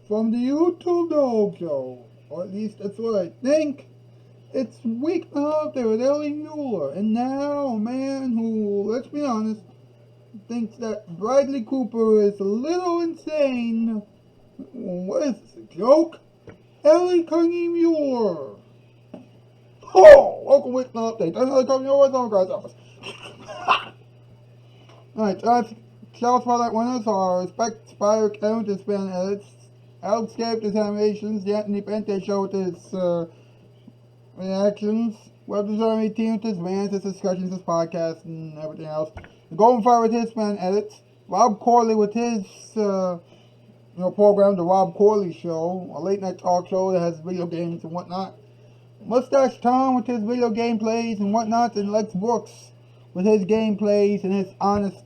from the YouTube Dog Show, or at least that's what I think. It's Weeknight there with Muller, and now a man who, let's be honest, thinks that Bradley Cooper is a little insane. What is this, a joke? Muller. Oh, welcome Weeknight Update. Another company over at the guy's office. Alright, Shoutout Spotlight winners are Respect Spire Count, his fan edits, Outscape his animations, the Anthony Pente Show with his reactions, Web Design 18 with his rants, his discussions, his podcast, and everything else. The Golden Fire with his fan edits, Rob Corley with his program, The Rob Corley Show, a late night talk show that has video games and whatnot. Mustache Tom with his video gameplays and whatnot, and Lex Brooks with his gameplays and his honest,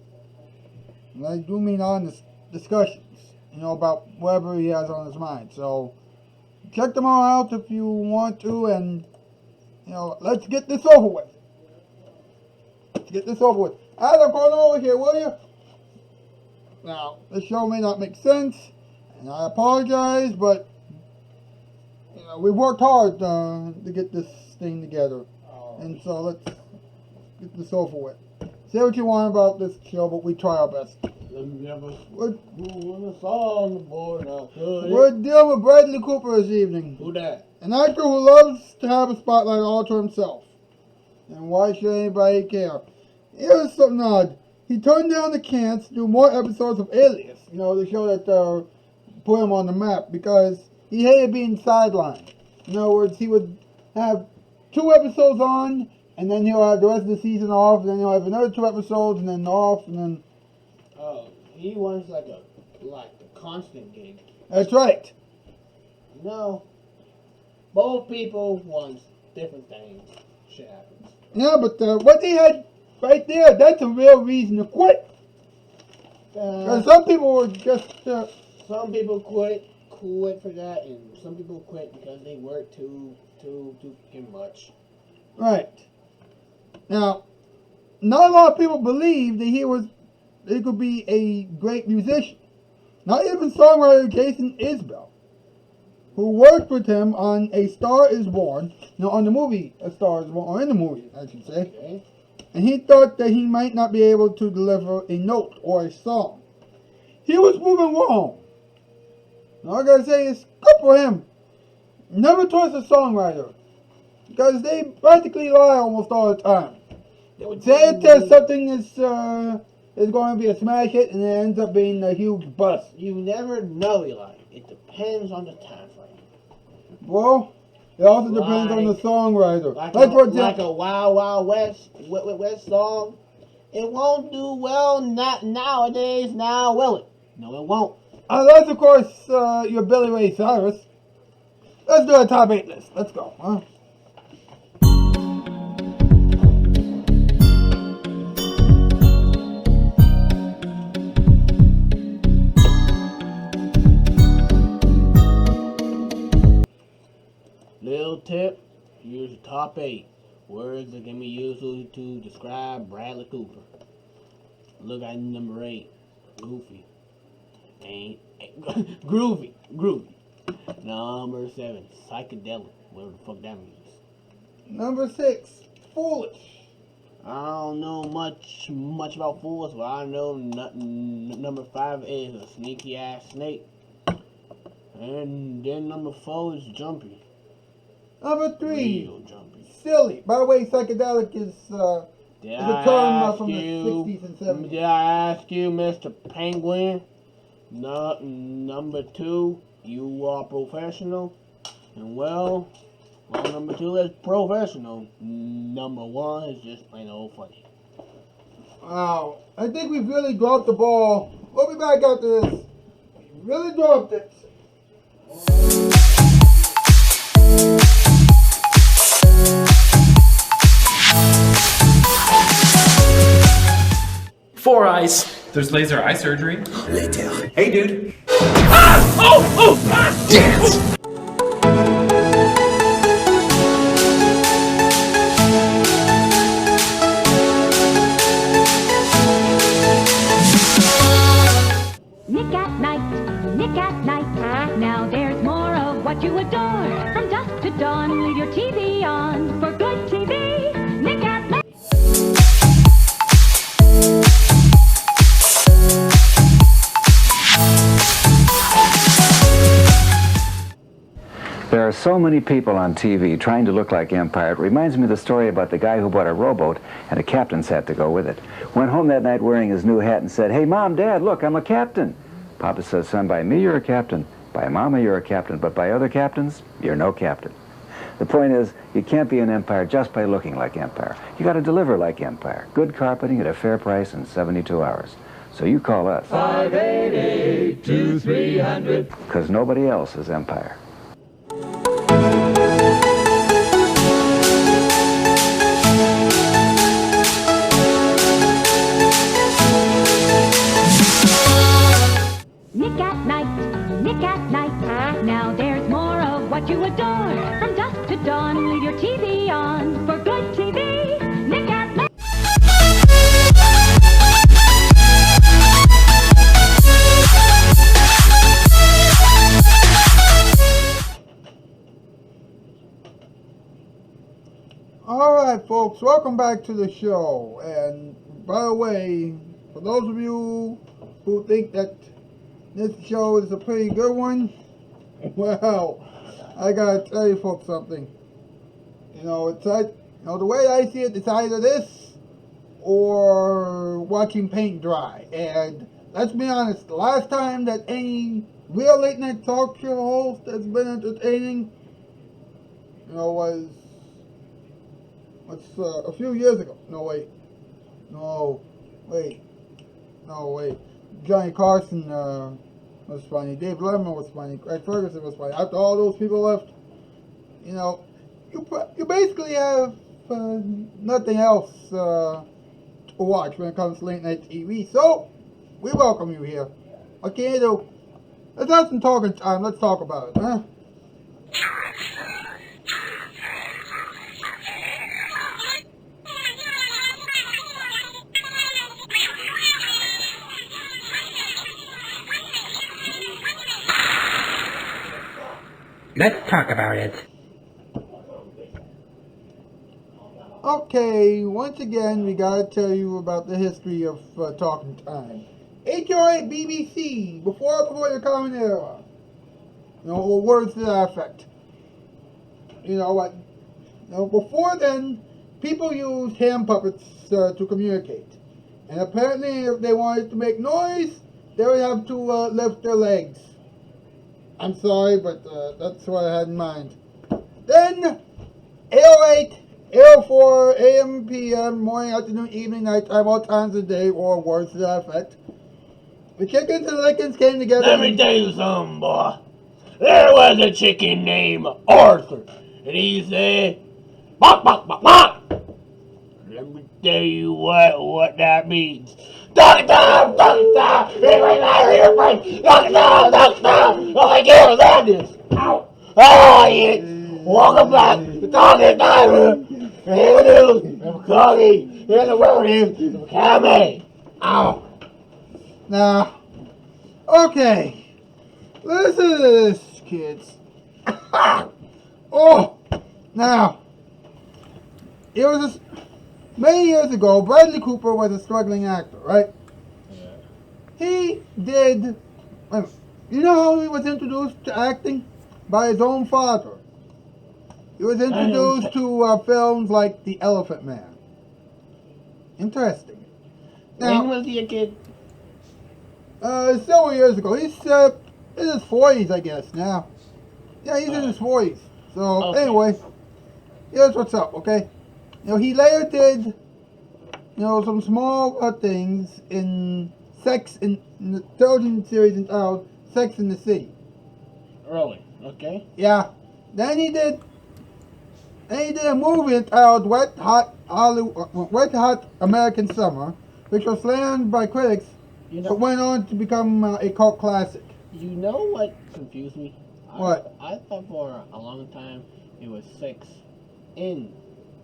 and I do mean honest, discussions, about whatever he has on his mind. So, check them all out if you want to, and, let's get this over with. Adam, going over here, will you? Now, this show may not make sense, and I apologize, but, we worked hard to get this thing together. And so, let's get this over with. Say what you want about this show, but we try our best. We're dealing with Bradley Cooper this evening. Who that? An actor who loves to have a spotlight all to himself. And why should anybody care? Here's something odd. He turned down the chance to do more episodes of Alias, the show that put him on the map, because he hated being sidelined. In other words, he would have 2 episodes on, and then he'll have the rest of the season off, and then he'll have another 2 episodes, and then off, and then... Oh, he wants like a constant gig. That's right. Both people want different things. Shit happens. Yeah, but what they had right there, that's a real reason to quit. Some people were just... some people quit for that, and some people quit because they work too much. Right. Now, not a lot of people believed that he could be a great musician. Not even songwriter Jason Isbell, who worked with him on A Star Is Born, on the movie A Star Is Born, or in the movie, I should say. Okay. And he thought that he might not be able to deliver a note or a song. He was moving wrong. All I gotta say is, good for him. Never trust a songwriter, because they practically lie almost all the time. They would say it says something is going to be a smash hit, and it ends up being a huge bust. You never know, Eli. It depends on the time frame. Well, it also depends on the songwriter. Like a Wild Wild West song, it won't do well not nowadays. Now will it? No, it won't. That's of course your Billy Ray Cyrus. Let's do a top 8 list. Let's go, huh? Little tip, here's the top 8 words that can be used to describe Bradley Cooper. Look at number 8, goofy. Groovy. Number 7, psychedelic, whatever the fuck that means. Number 6, foolish. I don't know much about fools, but I know number 5 is a sneaky ass snake. And then number 4 is jumpy. Number 3, real jumpy. Silly. By the way, psychedelic is a term from the 60s and 70s. Did I ask you, Mr. Penguin? Number 2, you are professional. And well, number 2 is professional. Number 1 is just plain old funny. Wow, I think we've really dropped the ball. We'll be back after this. We really dropped it. 4 eyes. There's laser eye surgery. Later. Hey, dude. Ah! Oh! Ah! Dance. Nick at night, Nick at at night. Now there's more of what you adore. From dusk to dawn, leave your TV on. For good TV, Nick at Night. There are so many people on TV trying to look like Empire. It reminds me of the story about the guy who bought a rowboat and a captain's hat to go with it. Went home that night wearing his new hat and said, "Hey, Mom, Dad, look, I'm a captain." Papa says, "Son, by me you're a captain. By Mama you're a captain. But by other captains, you're no captain." The point is, you can't be an Empire just by looking like Empire. You got to deliver like Empire. Good carpeting at a fair price in 72 hours. So you call us. 588-2300. Because nobody else is Empire. Nick at Night, Nick at Night. Now there's more of what you adore. From dusk to dawn, leave your TV on. For good TV, Nick at Night. Alright folks, welcome back to the show. And by the way, for those of you who think that this show is a pretty good one, well, I gotta tell you folks something. You know, it's like, you know, the way I see it, it's either this or watching paint dry. And let's be honest, the last time that any real late night talk show host that's been entertaining, you know, was a few years ago. No wait. Johnny Carson was funny. Dave Letterman was funny. Craig Ferguson was funny. After all those people left, you know, you basically have nothing else to watch when it comes to late night TV. So we welcome you here. What can you do? Let's have some talking time. Let's talk about it, huh? Let's talk about it. Okay, once again, we gotta tell you about the history of talking time. HOA BBC, before the Common Era. You know, or words to that effect. You know what? You know, before then, people used hand puppets to communicate. And apparently, if they wanted to make noise, they would have to lift their legs. I'm sorry, but that's what I had in mind. Then, 8:08, 8:04, AM, PM, morning, afternoon, evening, nighttime, all times of the day, or words to that effect. The chickens and lickens came together. Let me tell you something, boy. There was a chicken named Arthur, and he said, "Bok, bok, bok, bok." Let me tell you what that means. Dog time, everybody, dog time. Oh, I can't stand this. Ow. Oh, yeah. Welcome back to Talking Time. Here the news, I'm Coggy. Here's the world news, I'm Cammy. Ow. Now, okay, listen to this, kids. Oh, now, it was many years ago. Bradley Cooper was a struggling actor, right? Yeah. He did. You know how he was introduced to acting? By his own father. He was introduced to films like The Elephant Man. Interesting. Now, When was he a kid? several years ago. He's in his 40s, I guess, now. Yeah, he's in his 40s. So, Okay. anyway, here's what's up, okay? You know, he later did, you know, some small things in the television series entitled Sex in the City. Really? Okay. Yeah. Then he did a movie entitled Wet Hot American Summer, which was slammed by critics, You but know, went on to become a cult classic. you know what confused me? What? I thought for a long time it was 6 in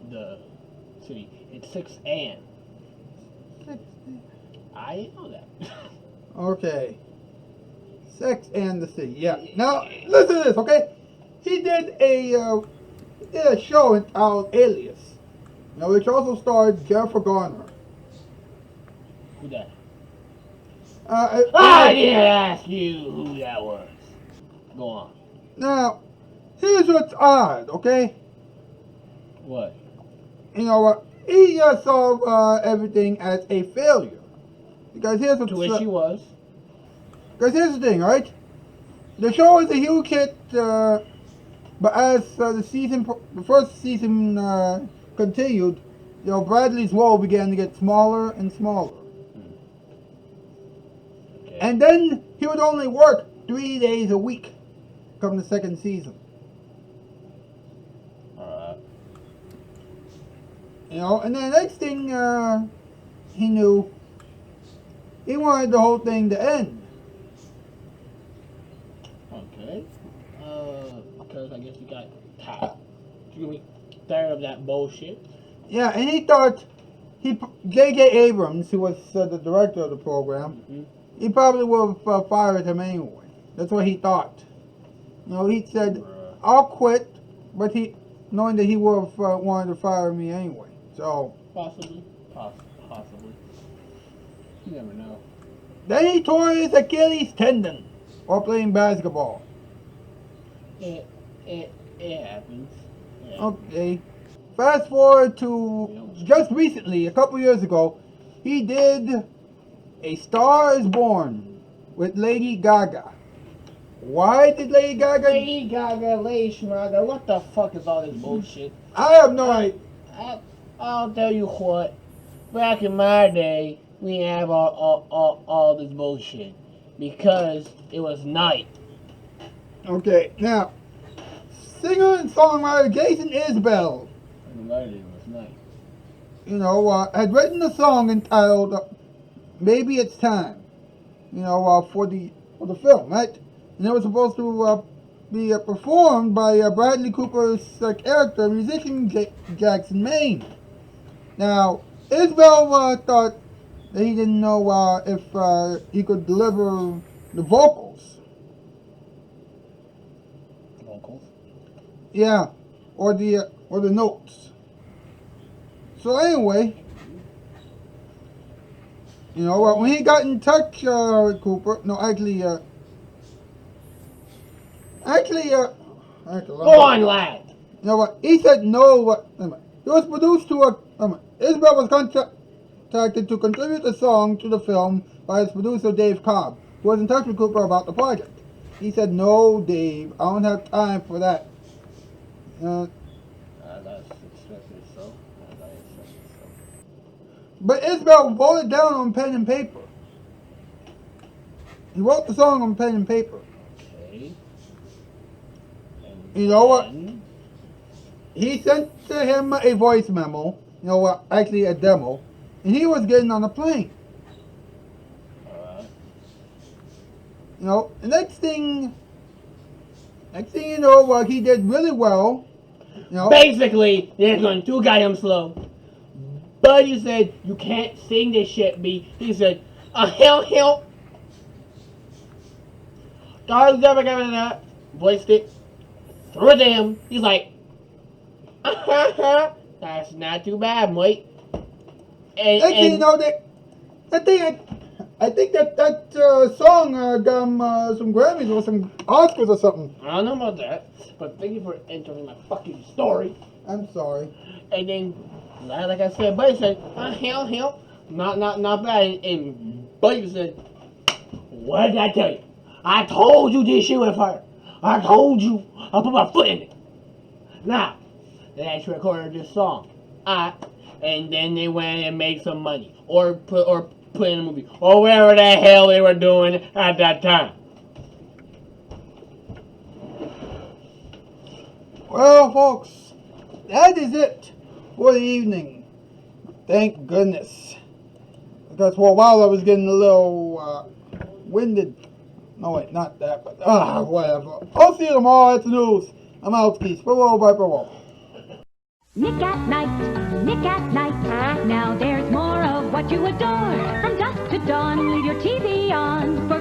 the city. It's 6 and. I didn't know that. Okay. Sex and the City. Yeah. Now listen to this, okay? He did a show entitled Alias, which also starred Jennifer Garner. Who that? I didn't ask you who that was. Go on. Now, here's what's odd, okay? What? You know what? He saw everything as a failure. Because here's what's To which she was. Because here's the thing, right? The show was a huge hit, but as the first season continued, Bradley's role began to get smaller and smaller. Okay. And then he would only work 3 days a week come the second season. And then the next thing he knew, he wanted the whole thing to end. Okay. Because I guess he got tired of that bullshit. Yeah, and he thought J.J. Abrams, who was the director of the program, he probably would have fired him anyway. That's what he thought. He said, I'll quit, but knowing that he would have wanted to fire me anyway. So Possibly. You never know. Then he tore his Achilles tendon while playing basketball. It happens. Yeah. Okay. Fast forward to just recently, a couple years ago, he did A Star Is Born with Lady Gaga. Why did Lady Gaga? Lady Gaga, what the fuck is all this bullshit? I have no idea. I'll tell you what. Back in my day, we didn't have all this bullshit because it was night. Okay, now, singer and songwriter Jason Isbell, It was night. had written a song entitled "Maybe It's Time," for the film, right? And it was supposed to be performed by Bradley Cooper's character, musician Jackson Maine. Now, Isbell thought that he didn't know if he could deliver the vocals. Vocals? Yeah, or the notes. So anyway, when he got in touch with Cooper, no, actually, Go on, lad. You know what? He said no. It was produced to Isbell was contacted to contribute the song to the film by his producer Dave Cobb, who was in touch with Cooper about the project. He said, "No, Dave, I don't have time for that." That's expected so. But Isbell wrote it down on pen and paper. He wrote the song on pen and paper. Okay. You know what? He sent to him a voice memo, actually a demo, and he was getting on a plane. The next thing you know, he did really well. Basically, they're going too goddamn slow. Buddy said, you can't sing this shit, B. He said, hell. Dog's never giving that. Voiced it. Threw it to him. He's like, that's not too bad, mate. I think that song got him some Grammys or some Oscars or something. I don't know about that, but thank you for entering my fucking story. I'm sorry. And then, like I said, Buddy said, hell, not bad. And Buddy said, what did I tell you? I told you this shit was fire. I told you. I put my foot in it. Now, they actually recorded this song. And then they went and made some money. Or put in a movie. Or whatever the hell they were doing at that time. Well, folks, that is it for the evening. Thank goodness. Because for a while I was getting a little winded. No, wait, not that, but whatever. I'll see you tomorrow at the news. I'm out, peace. Bye bye. Nick at night. Now there's more of what you adore. From dusk to dawn, leave your TV on for